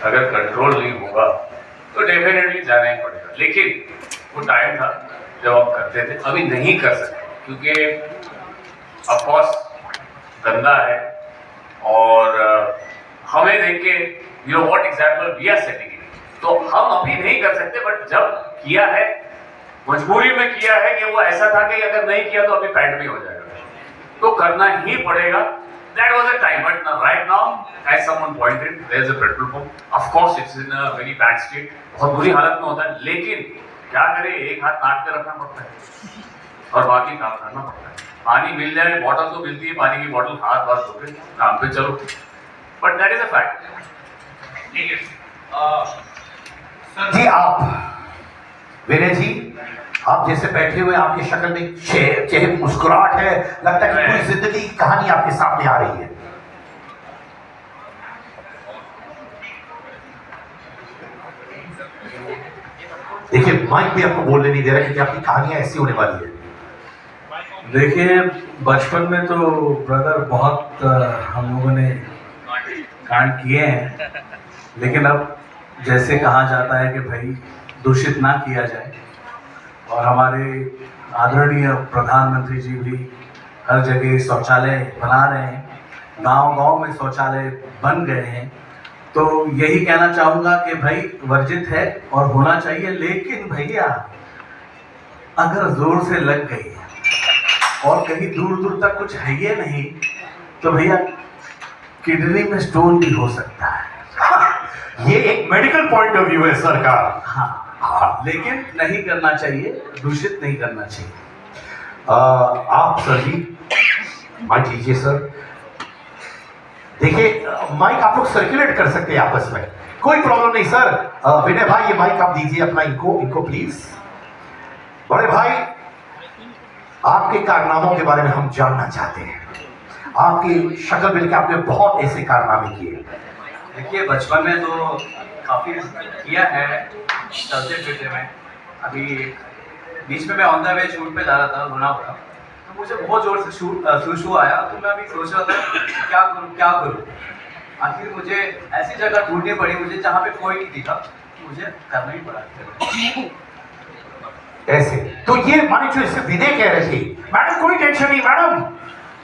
अगर कंट्रोल नहीं होगा तो डेफिनेटली जाना ही पड़ेगा। लेकिन वो टाइम था जब हम करते थे, अभी नहीं कर सकते क्योंकि ऑफकोर्स गंदा है और हमें देख के you know what example we are setting, तो हम अभी नहीं कर सकते। बट जब किया है, मजबूरी में किया है कि वो ऐसा था कि अगर नहीं किया तो अभी पैड भी हो जाएगा, तो करना ही पड़ेगा। That was a time, but right now, as someone pointed, there's a petrol pump. Of course, it's in a very bad state. बहुत बुरी हालत में होता है, लेकिन क्या करें, एक हाथ नाक पे रखना पड़ता है और बाकी काम करना पड़ता है। पानी मिल जाए, बॉटल तो मिलती है, पानी की बॉटल हाथ बात धो के काम पे चलो, but that is a fact. ठीक है जी, आप विनय जी, आप जैसे बैठे हुए, आपकी शक्ल में चेहरे मुस्कुराहट है, लगता है कि पूरी जिंदगी की कहानी आपके सामने आ रही है। देखिए, माइक भी आपको बोलने नहीं दे रहा क्योंकि आपकी कहानियां ऐसी होने वाली है। देखिए, बचपन में तो ब्रदर बहुत हम लोगों ने कांड किए हैं, लेकिन अब जैसे कहा जाता है कि भाई दूषित ना किया जाए, और हमारे आदरणीय प्रधानमंत्री जी भी हर जगह शौचालय बना रहे हैं, गांव-गांव में शौचालय बन गए हैं, तो यही कहना चाहूँगा कि भाई वर्जित है और होना चाहिए। लेकिन भैया अगर जोर से लग गई और कहीं दूर दूर तक कुछ है ये नहीं, तो भैया किडनी में स्टोन भी हो सकता है। ये एक मेडिकल पॉइंट ऑफ व्यू है सर का। हाँ, लेकिन नहीं करना चाहिए, दूषित नहीं करना चाहिए। आप सर जी माइक लीजिए सर। देखिए, माइक आप लोग सर्कुलेट कर सकते हैं आपस में, कोई प्रॉब्लम नहीं सर। विनय भाई, ये माइक आप दीजिए अपना इनको प्लीज। बड़े भाई, आपके कारनामों के बारे में हम जानना चाहते हैं। आपकी शक्ल मिलकर आपने बहुत ऐसे कारनामे किए। देखिए, बचपन में तो काफ़ी किया है, चलते फिरते में। अभी बीच में मैं ऑन द वे शूट पे जा रहा था लोनावला, तो मुझे बहुत जोर से शू आया, तो मैं अभी सोच रहा था क्या करूँ। आखिर मुझे ऐसी जगह ढूंढनी पड़ी मुझे जहाँ पे कोई नहीं दिखा, तो मुझे करना ही पड़ा। ऐसे तो ये माने जो इसे विनय कह रहे थे, मैडम कोई टेंशन नहीं मैडम।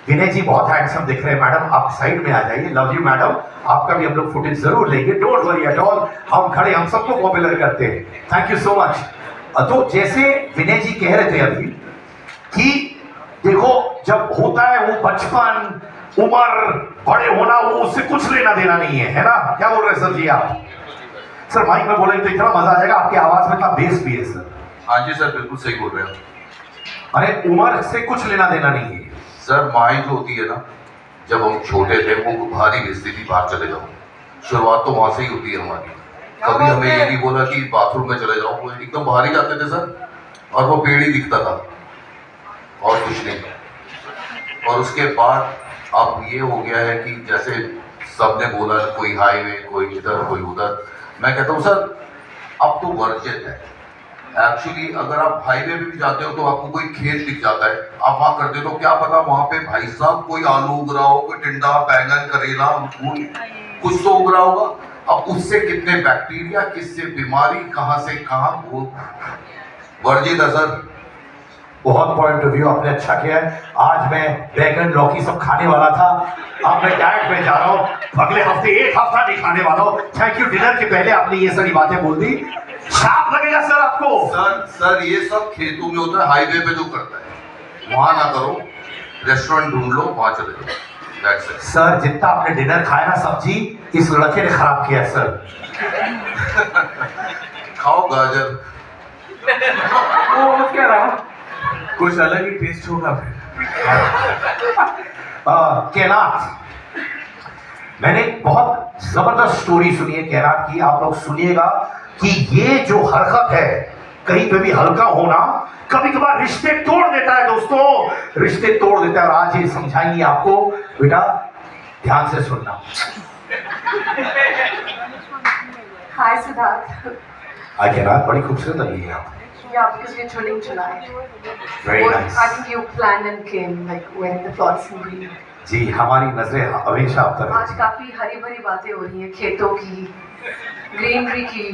विनय जी बहुत हैंडसम दिख रहे हैं मैडम, आप साइड में आ जाइए। लव यू मैडम, आपका भी हम लोग फुटेज जरूर लेंगे, डोंट वरी एट ऑल। हम खड़े, हम सबको पॉपुलर करते हैं। Thank you so much. तो जैसे विनय जी कह रहे थे अभी कि देखो, जब होता है वो बचपन, उम्र, बड़े होना, वो उससे कुछ लेना देना नहीं है ना? क्या बोल रहे हैं सर जी आप? सर माइक में बोलेंगे तो इतना मजा आएगा, आपकी आवाज में इतना बेस भी है सर। हाँ जी सर, बिल्कुल सही बोल रहे हो। अरे उम्र से कुछ लेना देना नहीं है सर। माँ जो होती है ना, जब हम छोटे थे वो भारी भेजती थी बाहर चले जाओ। शुरुआत तो वहां से ही होती है हमारी। कभी हमें ये नहीं बोला कि बाथरूम में चले जाओ, वो एकदम बाहर ही जाते थे सर, और वो पेड़ ही दिखता था और कुछ नहीं। और उसके बाद अब ये हो गया है कि जैसे सबने बोला, कोई हाईवे, कोई इधर, कोई उधर। मैं कहता हूँ सर, अब तो वर्जित है। एक्चुअली अगर आप हाईवे पे भी जाते हो तो आपको कोई खेत दिख जाता है, आप वहां करते हो तो क्या पता वहां पे भाई साहब कोई आलू उग रहा हो, कोई टिंडा, बैंगन, करेला, कुछ तो उग रहा होगा। अब उससे कितने बैक्टीरिया, किससे बीमारी, कहां से कहां, वो वर्जित है सर। बहुत पॉइंट ऑफ व्यू आपने अच्छा किया है। आज मैं बैगन, लौकी सब खाने वाला था, अब मैं डाइट में जा रहा हूँ। अगले हफ्ते एक हफ्ता नहीं खाने वाला हूँ। Thank you. डिनर के पहले आपने ये सारी बातें बोल दी। शाप लगेगा सर आपको। सर ये सब खेतों में होता है, हाईवे पे जो करता है वहां ना करो। रेस्टोरेंट ढूंढ लो, वहां चले जाओ। सर जितना आपने डिनर खाया ना सब्जी, इस लड़के ने खराब किया सर। खाओ गाजर। वो क्या रहा, कुछ अलग ही टेस्ट होगा फिर। कैलाश, मैंने बहुत जबरदस्त स्टोरी सुनी है कैलाश की। आप लोग सुनिएगा कि ये जो हरकत है, कहीं पे भी हल्का होना कभी कभार रिश्ते तोड़ देता है दोस्तों, रिश्ते तोड़ देता है। और आज ये समझाएंगे आपको, बेटा ध्यान से सुनना। हाय सिद्धार्थ। आज कैलाश बड़ी खूबसूरत लगी है आप। Yeah, because we're thrilling tonight. Very nice. I think you planned and came, like wearing the flawless green. जी हमारी नजरें हमेशा आप पर आज काफी हरी भरी बातें हो रही हैं, खेतों की, ग्रीनरी की।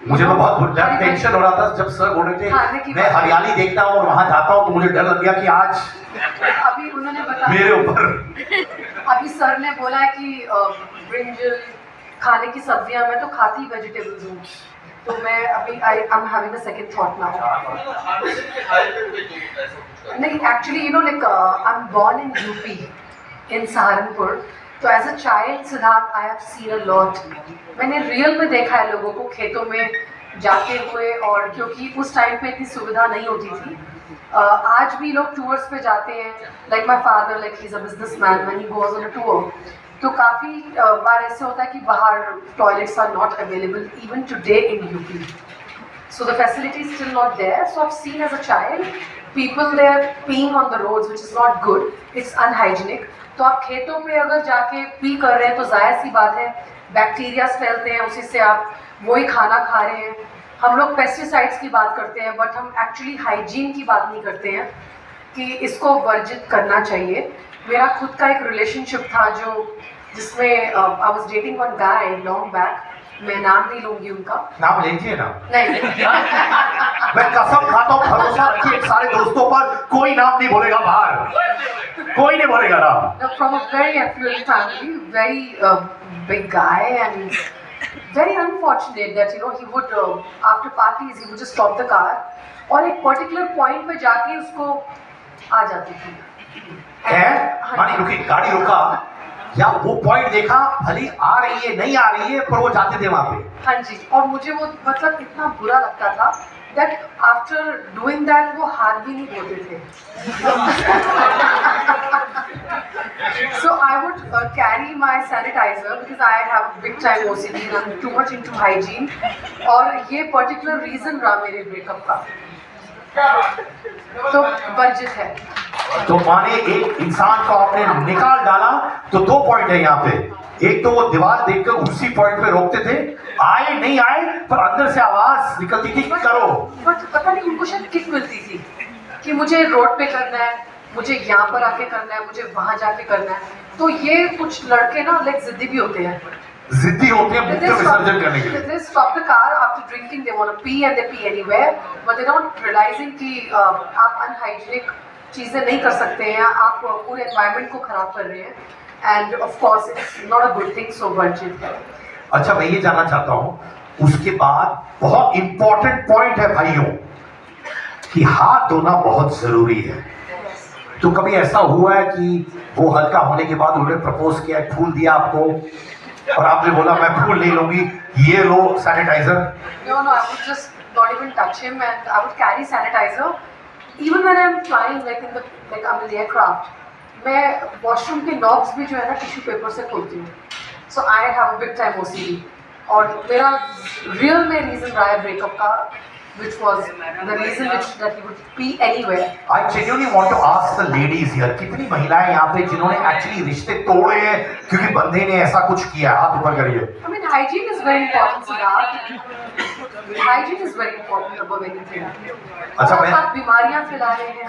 मुझे तो बहुत डर टेंशन हो रहा था जब सर बोल रहे खाने थे की मैं बात। हरियाली देखता हूँ और वहां जाता हूँ तो मुझे डर लग गया कि आज अभी उन्होंने बताया, मेरे ऊपर अभी सर ने बोला है कि ब्रिंजल खाने की सब्जियां, मैं तो खाती वेजिटेबल्स हूँ, तो मैं अभी I am having a second thought now. नहीं, actually you know like I am born in UP, in Saharanpur, तो as a child Siddharth I have seen a lot. मैंने रियल में देखा है लोगों को खेतों में जाते हुए, और क्योंकि उस टाइम पे इतनी सुविधा नहीं होती थी। आज भी लोग टूर्स पे जाते हैं, like my father, like he is a businessman, when he goes on a tour, तो काफ़ी बार ऐसे होता है कि बाहर toilets are not available even today in UP. So the facility is still not there. So I've seen as a child people there peeing on the roads, which is not good. It's unhygienic. तो आप खेतों पे अगर जाके P कर रहे हैं तो जाहिर सी बात है बैक्टीरिया फैलते हैं, उसी से आप वही खाना खा रहे हैं. हम लोग पेस्टिसाइड्स की बात करते हैं बट हम एक्चुअली हाइजीन की बात नहीं करते हैं कि इसको वर्जित करना चाहिए. मेरा खुद का एक रिलेशनशिप था जो जिसमें I was dating one guy long back. मैं नाम नहीं लूंगी उनका. नाम लीजिए ना. नहीं मैं कसम खाता हूँ, भरोसा रखिए सारे दोस्तों पर, कोई नाम नहीं बोलेगा बाहर, कोई नहीं बोलेगा नाम. from a very affluent family, very big guy, and very unfortunate that you know he would after parties he would just stop the car और एक particular point पे जाके उसको आ जाती थी. है मानी रुकी, गाड़ी रुका या वो पॉइंट देखा, भली आ रही है नहीं आ रही है पर वो जाते थे वहां पे. हाँ जी, और मुझे वो मतलब इतना बुरा लगता था that after doing that वो हाथ भी नहीं धोते थे. So I would carry my sanitizer because I have a big time OCD and I'm too much into hygiene. और ये particular reason रहा मेरे breakup का. तो वर्जित है. तो माने एक इंसान को आपने निकाल डाला तो दो पॉइंट है यहाँ पे. एक तो वो दीवार देखकर उसी पॉइंट पे रोकते थे, आए नहीं आए पर अंदर से आवाज निकलती थी करो. बट पता नहीं उनको शायद किक मिलती थी कि मुझे रोड पे करना है, मुझे यहाँ पर आके करना है, मुझे वहां जाके करना है. तो ये कुछ लड़के ना लाइक जिद्दी भी होते हैं. जिद्दी होते हैं मूत्र विसर्जन करने के लिए. They stop the car after drinking, they want to pee and they pee anywhere, but they're not realizing कि आप unhygienic चीजें नहीं कर सकते हैं, आप पूरे environment को खराब कर रहे हैं, and of course it's not a good thing, so वर्जित है. अच्छा मैं ये जानना चाहता हूँ उसके बाद बहुत इंपॉर्टेंट पॉइंट है भाइयों कि हाथ धोना बहुत जरूरी है. तो कभी ऐसा हुआ है कि वो हल्का होने के बाद उन्होंने प्रपोज किया, फूल दिया आपको और आपने बोला मैं फूल नहीं लूंगी, ये लो sanitiser? No, I would just not even touch him and I would carry sanitizer. Even when I'm flying, like I'm in the aircraft, मैं वॉशरूम के नॉब्स भी जो है ना टिश्यू पेपर से खोलती हूँ. So I have a big time OCD. और मेरा रियल में रीजन रहा है ब्रेकअप का, which was the reason that he would pee anywhere. I genuinely want to ask the ladies here, कितनी महिलाएं यहाँ पे जिन्होंने एक्चुअली रिश्ते तोड़े हैं क्योंकि बंदे ने ऐसा कुछ किया? हाथ ऊपर करिए. I mean, hygiene is very important, Siddharth. Hygiene is very important above anything. अच्छा, और मैं- आप बीमारियां फैला रहे हैं,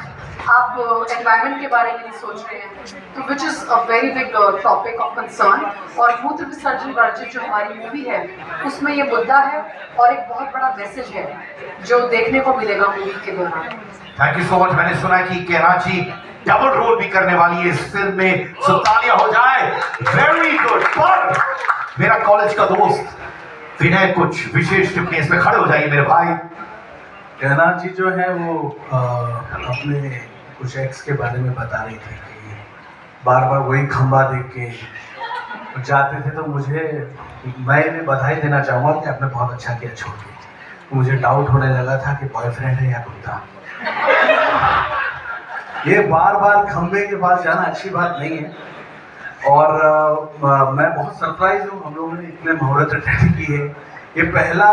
आप एनवायरनमेंट के बारे में नहीं सोच रहे हैं, तो which is a very big topic of concern. और मूत्र विसर्जन वर्जित जो हमारी मूवी है उसमें ये मुद्दा है और एक बहुत बड़ा मैसेज है जो देखने को मिलेगा मूवी के दौरान. Thank you so much. मैंने सुना कि कैराची डबल रोल भी करने वाली है इस फिल्म में, सो तालियां हो जाए. Very good. पर मेरा कॉलेज का दोस्त विनय कुछ विशेष टिप्पणी इसमें खड़े हो जाइए मेरे भाई. कैनाज जी जो है वो अपने कुछ एक्स के बारे में बता रही थी कि बार बार वही खंबा देख के जाते थे. तो मैं इन्हें बधाई देना चाहूँगा कि आपने बहुत अच्छा किया छोड़ के. मुझे डाउट होने लगा था कि बॉयफ्रेंड है या कुत्ता. ये बार बार खंबे के पास जाना अच्छी बात नहीं है. और मैं बहुत सरप्राइज हूँ, हम लोगों ने इतने मुहूर्त अटेंड की है. ये पहला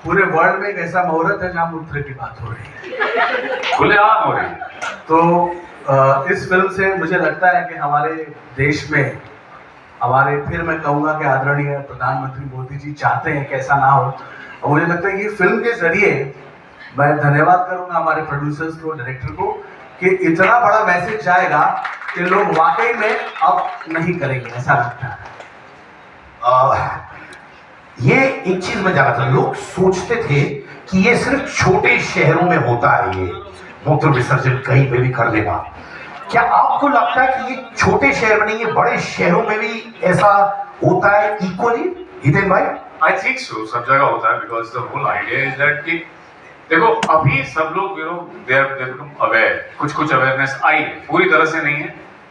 पूरे वर्ल्ड में एक ऐसा मुहूर्त है जहाँ मूत्र की बात हो रही है, खुलेआम हो रही है. तो इस फिल्म से मुझे लगता है कि हमारे देश में फिर मैं कहूँगा कि आदरणीय प्रधानमंत्री मोदी जी चाहते हैं कि ऐसा ना हो. और मुझे लगता है ये फिल्म के जरिए मैं धन्यवाद करूँगा हमारे प्रोड्यूसर्स को, डायरेक्टर को, कि इतना बड़ा मैसेज जाएगा कि लोग वाकई में अब नहीं करेंगे, ऐसा लगता है। ये एक चीज मैं जानना था, लोग सोचते थे कि ये सिर्फ छोटे शहरों में होता है, ये मूत्र विसर्जन कहीं पे भी कर देना। क्या आपको लगता है कि ये छोटे शहर में नहीं, ये बड़े शहरों में भी ऐसा होता है इक्वली? हितेन भाई, आई थिंक सो, सब जगह होता है, because the whole idea is that कि देखो अभी सब लोग दे बिकम अवेयर, कुछ अवेयरनेस आई है, पूरी तरह से नहीं है,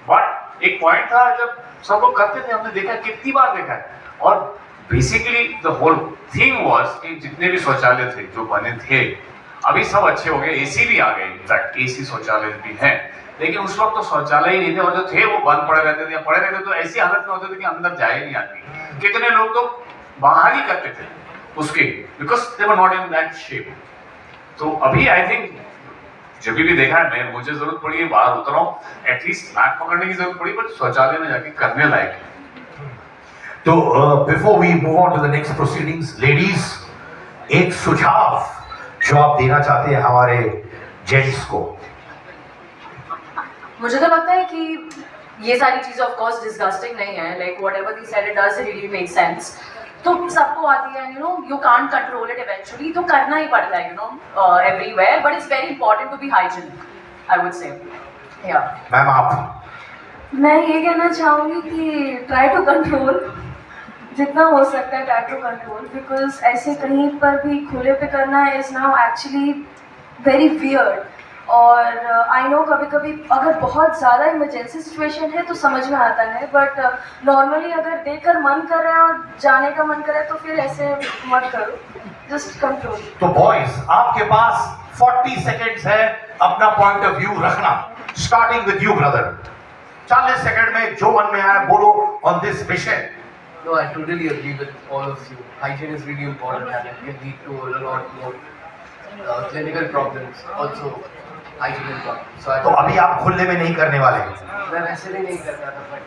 बट एक पॉइंट था जब सब लोग करते थे, हमने देखा कितनी बार देखा है। और basically the whole thing was कि जितने भी शौचालय थे जो बने थे, अभी सब अच्छे हो गए, एसी भी आ गए, इनफैक्ट एसी शौचालय भी हैं, लेकिन उस वक्त तो शौचालय ही नहीं थे, और जो थे वो बंद पड़े रहते थे, या पड़े रहते तो ऐसी हालत में होते थे कि अंदर जाए नहीं आती। कितने लोग तो बाहर ही करते थे उसके, because they were not in that shape. तो अभी आई थिंक जब भी देखा है, मुझे जरूरत पड़ी है, बाहर उतरा हूँ, एटलीस्ट नाक पकड़ने की जरूरत पड़ी, बट शौचालय में जाके करने लायक है। तो before we move on to the next proceedings, ladies, एक सुझाव जो आप देना चाहते हैं हमारे जेंट्स को। मुझे तो लगता है कि ये सारी चीज़ ऑफ कोर्स डिस्गस्टिंग नहीं है, like whatever she said it does really make sense. तो सबको आती है, you can't control it eventually, तो करना ही पड़ता है everywhere, but it's very important to be hygienic, I would say. या मैम आप? मैं ये कहना चाहूँगी कि ट्राई टू कंट्रोल, जितना हो सकता है ट्राई टू कंट्रोल, बिकॉज ऐसे कहीं पर भी खुले पे करना is now actually very weird. और आई नो कभी कभी अगर बहुत ज़्यादा इमरजेंसी सिचुएशन है तो समझ में आता है, बट नॉर्मली अगर देखकर मन कर रहा है और जाने का मन कर रहा है तो फिर ऐसे मत करो, जस्ट कंट्रोल। तो बॉयज, आपके पास 40 सेकेंड्स है अपना पॉइंट ऑफ व्यू रखना, starting with you brother. 40 second में जो मन में आया बोलो ऑन दिस विषय। No, I totally agree with all of you. Hygiene is really important and it can lead to a lot more clinical problems. Also, hygiene problems. So तो अभी आप खुले में नहीं करने वाले, मैं वैसे भी नहीं करता था, but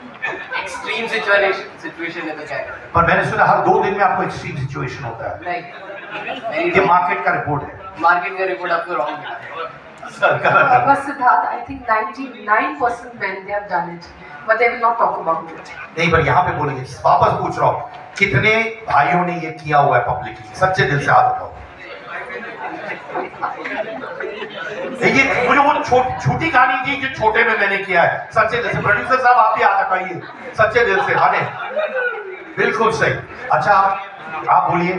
extreme situation है तो क्या करें? पर मैंने सुना हर 2 दिन में आपको एक्सट्रीम सिचुएशन होता है। नहीं, ये मार्केट का रिपोर्ट है। मार्केट का रिपोर्ट आपको रॉन्ग मिला है। But Siddharth, I think 99% men they have done it, but they will not talk about it. नहीं, पर यहाँ पे बोलेंगे, वापस पूछ रहा हूँ, कितने भाइयों ने ये किया हुआ है पब्लिकली? सच्चे दिल से हाथ उठाओ। ये मुझे वो झूठी कहानी थी कि छोटे में मैंने किया है, सच्चे दिल से। प्रोड्यूसर साहब आप भी हाथ उठाइए, सच्चे दिल से। हाँ बिल्कुल सही। अच्छा आप बोलिए।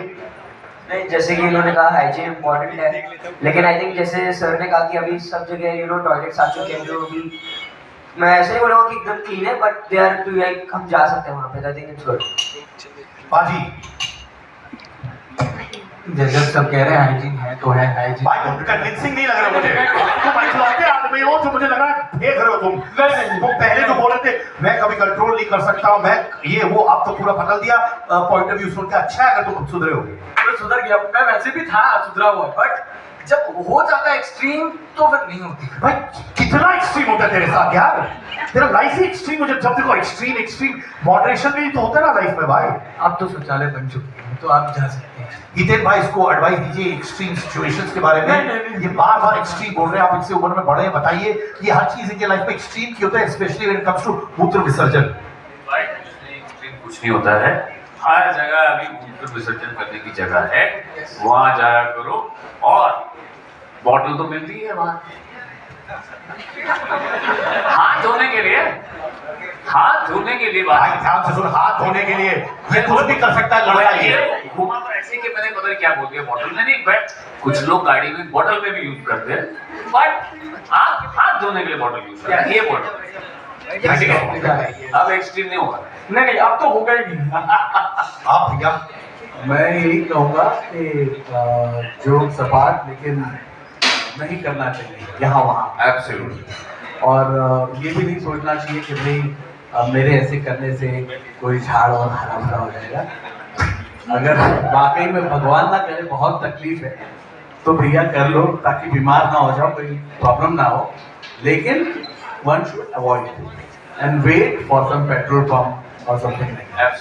नहीं, जैसे कि इन्होंने कहा हाइजीन इम्पोर्टेंट है, लेकिन आई थिंक जैसे सर ने कहा कि अभी सब जगह टॉयलेट्स आ चुके हैं, जो अभी मैं ऐसे नहीं बोलूँगा कि एकदम क्लीन है, but they are too, like हम जा सकते हैं वहाँ पे। I think it's good. बाजी, जैसे सब कह रहे हैं हाइजीन है तो है हाइजीन। भाई तुम कन्विंसिंग नहीं लग रहा मुझे। तुम इकलौते आदमी हो जो मुझे लग रहा है फेंक रहे हो तुम। तुम पहले जो बोल रहे थे मैं कभी कंट्रोल नहीं कर सकता, मैं ये वो, आप तो पूरा बदल दिया पॉइंट ऑफ व्यू सुन के। अच्छा है अगर तुम सुधरे होगे। मैं सुधर गया, मैं वैसे भी था सुधरा हुआ, बट जब हो जाता है एक्सट्रीम तो फिर नहीं होती। भाई कितना एक्सट्रीम होता है तेरे साथ यार, तेरा लाइफ ही एक्सट्रीम हो। जब देखो एक्सट्रीम मॉडरेशन में ही तो होता है ना लाइफ में भाई। अब तो शौचालय बन चुके हैं तो आप जा सकते हैं। हितेन भाई इसको एडवाइस दीजिए एक्सट्रीम सिचुएशंस के बारे में। ये बार एक्सट्रीम बोल रहे हैं, आप इनसे उम्र में बड़े हैं, बताइए कि हर चीज इनके लाइफ में एक्सट्रीम क्यों होता है, specially when it comes to मूत्र विसर्जन। एक्सट्रीम कुछ नहीं होता है, हर जगह अभी मूत्र विसर्जन करने की जगह है, वहां जाया करो। और बॉटल तो मिलती है वहां हाथ धोने के लिए, हाथ धोने के लिए। भाई ध्यान से सुन, हाथ धोने के लिए ये कुछ भी कर सकता है, लड़ाई है। घुमा तो ऐसे कि मैंने पता नहीं क्या बोल दिया, बॉटल में नहीं, बट कुछ लोग गाड़ी में बॉटल में भी यूज करते हैं, बट आप हाथ धोने के लिए बॉटल यूज करते हैं। ये बॉटल अब एक्सट्रीम नहीं होगा। नहीं अब तो होगा ही नहीं। आप भैया? मैं यही कहूँगा कि जो सपाट लेकिन नहीं करना चाहिए यहाँ वहाँ। एब्सोल्युटली। और ये भी नहीं सोचना चाहिए कि भाई मेरे ऐसे करने से कोई झाड़ और हरा भरा हो जाएगा। अगर वाकई में भगवान ना करे बहुत तकलीफ है तो भैया कर लो, ताकि बीमार ना हो जाओ, कोई प्रॉब्लम ना हो। लेकिन one should avoid and wait for some petrol pump or something like that.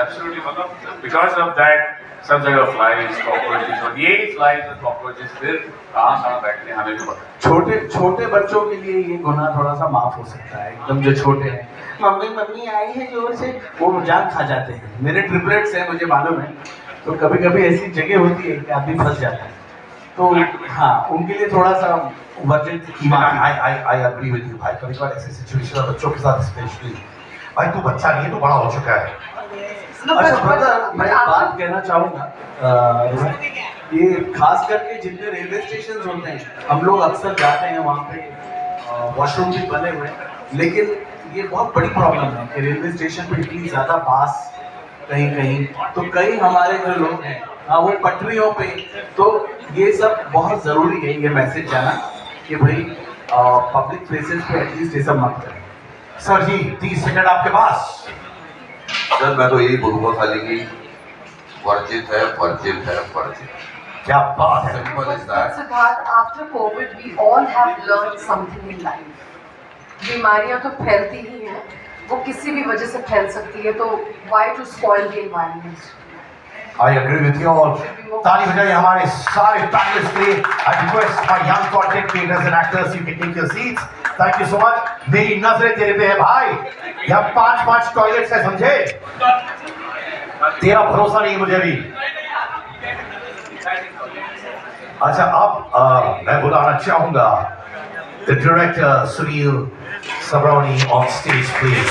Absolutely, मतलब because of that सब जगह flies, cockroaches और यही flies और cockroaches फिर कहाँ बैठते हैं हमें भी पता। छोटे छोटे बच्चों के लिए ये गुनाह थोड़ा सा माफ हो सकता है, एकदम जो छोटे हैं, मम्मी मम्मी आई है जोर से, वो जान खा जाते हैं। मेरे ट्रिपलेट्स हैं, मुझे मालूम है, तो कभी कभी ऐसी जगह होती है कि आदमी फंस जाता है, तो हाँ उनके लिए थोड़ा सा वर्जित आई एग्री विद यू भाई। कभी कभार ऐसी सिचुएशन है बच्चों के साथ स्पेशली, भाई तू बच्चा नहीं है, तू बड़ा हो चुका है। अच्छा ब्रदर, मैं एक बात कहना चाहूँगा, ये खास करके जितने रेलवे स्टेशन होते हैं, हम लोग अक्सर जाते हैं वहाँ पे, वॉशरूम भी बने हुए हैं, लेकिन ये बहुत बड़ी प्रॉब्लम है कि रेलवे स्टेशन पे इतनी ज़्यादा बास कहीं कहीं, तो कई हमारे जो लोग हैं हाँ वो पटरियों पे, तो ये सब बहुत ज़रूरी है ये मैसेज जाना कि भाई पब्लिक प्लेसेस पे एटलीस्ट ये सब मत करें। सर जी 30 सेकंड आपके पास। सर मैं तो यही बोलूँगा खाली कि वर्जित है, वर्जित है, वर्जित। क्या बात है। Simple as that. Siddharth, after COVID, we all have learned something in life. बीमारियां तो फैलती ही हैं, वो किसी भी वजह से फैल सकती है, तो why to spoil the environment? I agree with you all. ताली बजाइए हमारे सारे पैनलिस्ट के लिए। I request my young content creators and actors, you can take your seats. Thank you so much. मेरी नजरें तेरे पे है भाई। यहाँ 5 टॉयलेट्स है, समझे? तेरा भरोसा नहीं मुझे भी। अच्छा अब मैं बुलाना चाहूंगा the director Sunil Sabrani on stage please.